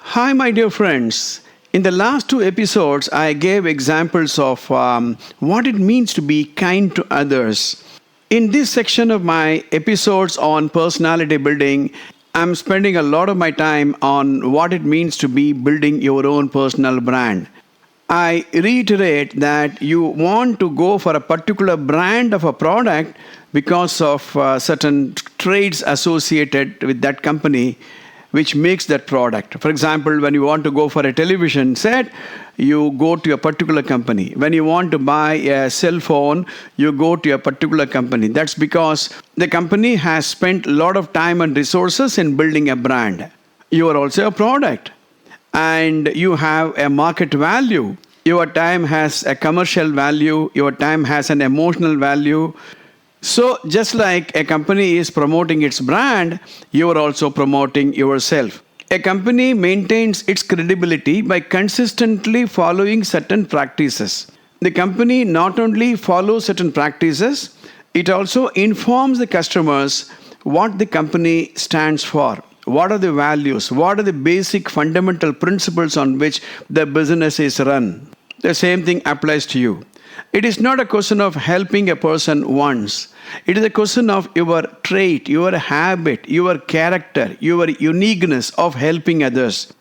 Hi, my dear friends. In the last two episodes, I gave examples of what it means to be kind to others. In this section of my episodes on personality building, I'm spending a lot of my time on what it means to be building your own personal brand. I reiterate that you want to go for a particular brand of a product because of certain traits associated with that company which makes that product. For example, when you want to go for a television set, you go to a particular company. When you want to buy a cell phone, you go to a particular company. That's because the company has spent a lot of time and resources in building a brand. You are also a product and you have a market value. Your time has a commercial value, your time has an emotional value. So, just like a company is promoting its brand, you are also promoting yourself. A company maintains its credibility by consistently following certain practices. The company not only follows certain practices, it also informs the customers what the company stands for. What are the values? What are the basic fundamental principles on which the business is run? The same thing applies to you. It is not a question of helping a person once. It is a question of your trait, your habit, your character, your uniqueness of helping others.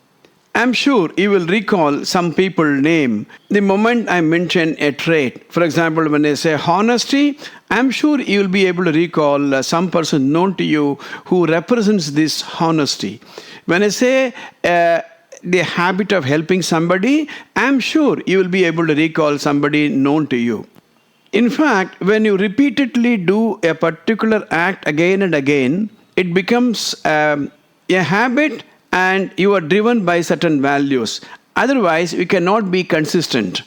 I'm sure you will recall some people name the moment I mention a trait. For example, when I say honesty, I'm sure you will be able to recall some person known to you who represents this honesty. When I say the habit of helping somebody, I'm sure you will be able to recall somebody known to you. In fact, when you repeatedly do a particular act again and again, it becomes a habit and you are driven by certain values. Otherwise, you cannot be consistent.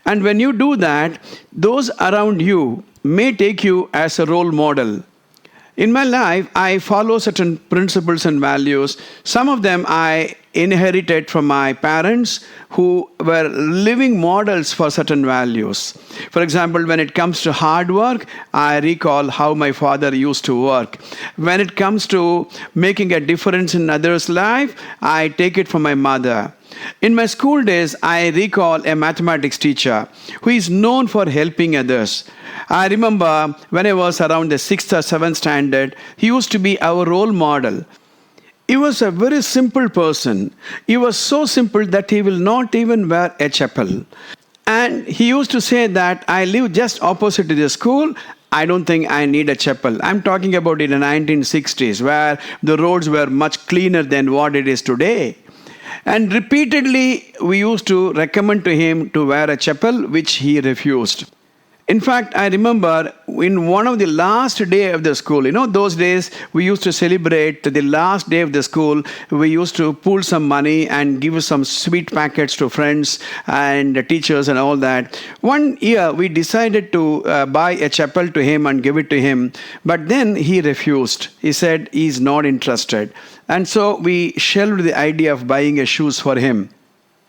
And when you do that, those around you may take you as a role model. In my life, I follow certain principles and values. Some of them I inherited from my parents who were living models for certain values. For example, when it comes to hard work, I recall how my father used to work. When it comes to making a difference in others' life, I take it from my mother. In my school days, I recall a mathematics teacher who is known for helping others. I remember when I was around the 6th or 7th standard, he used to be our role model. He was a very simple person. He was so simple that he will not even wear a chapel. And he used to say that I live just opposite to the school. I don't think I need a chapel. I'm talking about in the 1960s where the roads were much cleaner than what it is today. And repeatedly we used to recommend to him to wear a chapel, which he refused. In fact, I remember in one of the last day of the school, those days we used to celebrate the last day of the school. We used to pool some money and give some sweet packets to friends and teachers and all that. One year we decided to buy a chapel to him and give it to him. But then he refused. He said he's not interested. And so we shelved the idea of buying a shoes for him.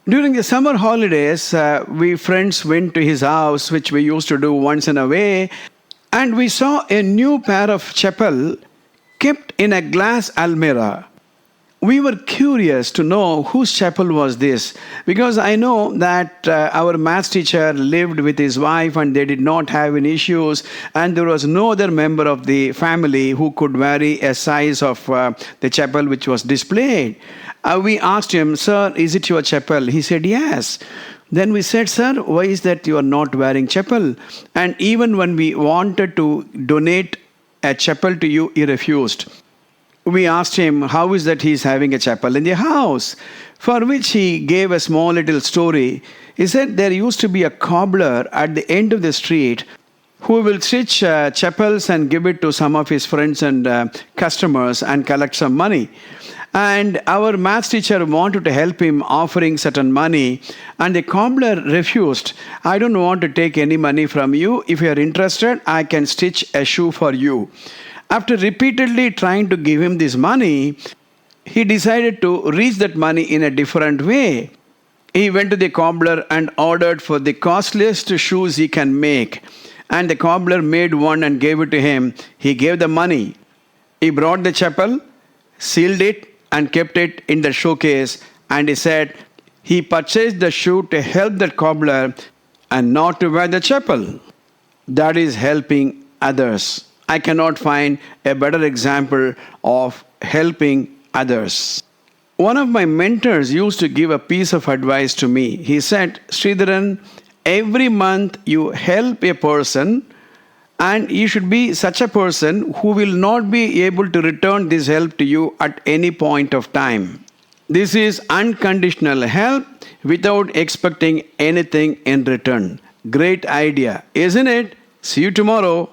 During the summer holidays, we friends went to his house, which we used to do once in a way, and we saw a new pair of chapel kept in a glass almirah. We were curious to know whose chapel was this because I know that our maths teacher lived with his wife and they did not have any issues, and there was no other member of the family who could vary a size of the chapel which was displayed. We asked him, "Sir, is it your chapel?" He said, "Yes." Then we said, "Sir, why is that you are not wearing chapel?" And even when we wanted to donate a chapel to you, he refused. We asked him, how is that he is having a chapel in the house? For which he gave a small little story. He said there used to be a cobbler at the end of the street who will stitch chapels and give it to some of his friends and customers and collect some money. And our maths teacher wanted to help him offering certain money, and the cobbler refused. "I don't want to take any money from you. If you are interested, I can stitch a shoe for you." After repeatedly trying to give him this money, he decided to reach that money in a different way. He went to the cobbler and ordered for the costliest shoes he can make. And the cobbler made one and gave it to him. He gave the money. He brought the chapel, sealed it, and kept it in the showcase and he said he purchased the shoe to help that cobbler and not to wear the chapel. That is helping others. I cannot find a better example of helping others. One of my mentors used to give a piece of advice to me. He said, Sridharan, every month you help a person, and you should be such a person who will not be able to return this help to you at any point of time. This is unconditional help without expecting anything in return. Great idea, isn't it? See you tomorrow.